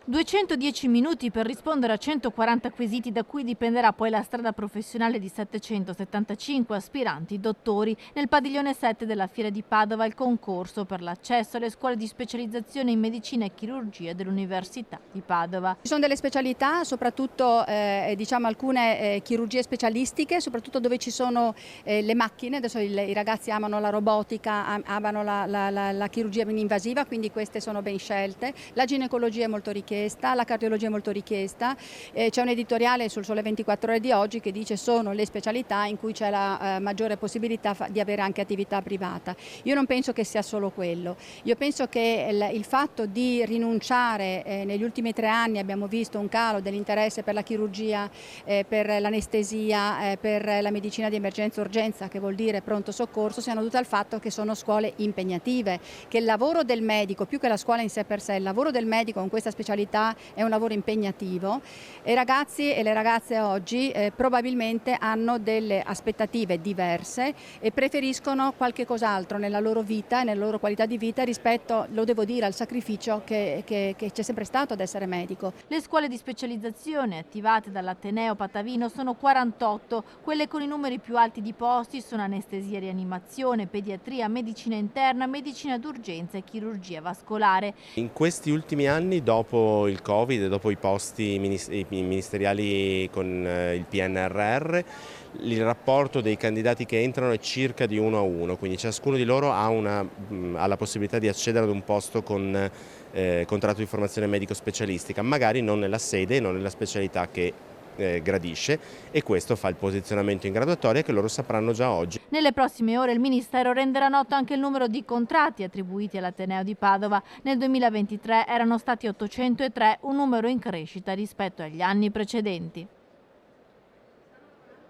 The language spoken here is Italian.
210 minuti per rispondere a 140 quesiti da cui dipenderà poi la strada professionale di 775 aspiranti dottori. Nel padiglione 7 della Fiera di Padova il concorso per l'accesso alle scuole di specializzazione in medicina e chirurgia dell'Università di Padova. Ci sono delle specialità, soprattutto alcune chirurgie specialistiche, soprattutto dove ci sono le macchine. Adesso i ragazzi amano la robotica, amano la chirurgia invasiva, quindi queste sono ben scelte. La ginecologia è molto richiesta. La cardiologia è molto richiesta, c'è un editoriale sul Sole 24 Ore di oggi che dice sono le specialità in cui c'è la maggiore possibilità di avere anche attività privata. Io non penso che sia solo quello, io penso che il fatto di rinunciare, negli ultimi 3 anni abbiamo visto un calo dell'interesse per la chirurgia, per l'anestesia, per la medicina di emergenza e urgenza, che vuol dire pronto soccorso, sia dovuto al fatto che sono scuole impegnative, che il lavoro del medico, più che la scuola in sé per sé, il lavoro del medico con questa specialità è un lavoro impegnativo e i ragazzi e le ragazze oggi probabilmente hanno delle aspettative diverse e preferiscono qualche cos'altro nella loro vita e nella loro qualità di vita rispetto, lo devo dire, al sacrificio che c'è sempre stato ad essere medico. Le scuole di specializzazione attivate dall'Ateneo Patavino sono 48, quelle con i numeri più alti di posti sono anestesia e rianimazione, pediatria, medicina interna, medicina d'urgenza e chirurgia vascolare. In questi ultimi anni, dopo il Covid e dopo i posti ministeriali con il PNRR, il rapporto dei candidati che entrano è circa di 1 a 1, quindi ciascuno di loro ha la possibilità di accedere ad un posto con contratto di formazione medico specialistica, magari non nella sede e non nella specialità che gradisce, e questo fa il posizionamento in graduatoria che loro sapranno già oggi. Nelle prossime ore il Ministero renderà noto anche il numero di contratti attribuiti all'Ateneo di Padova. Nel 2023 erano stati 803, un numero in crescita rispetto agli anni precedenti.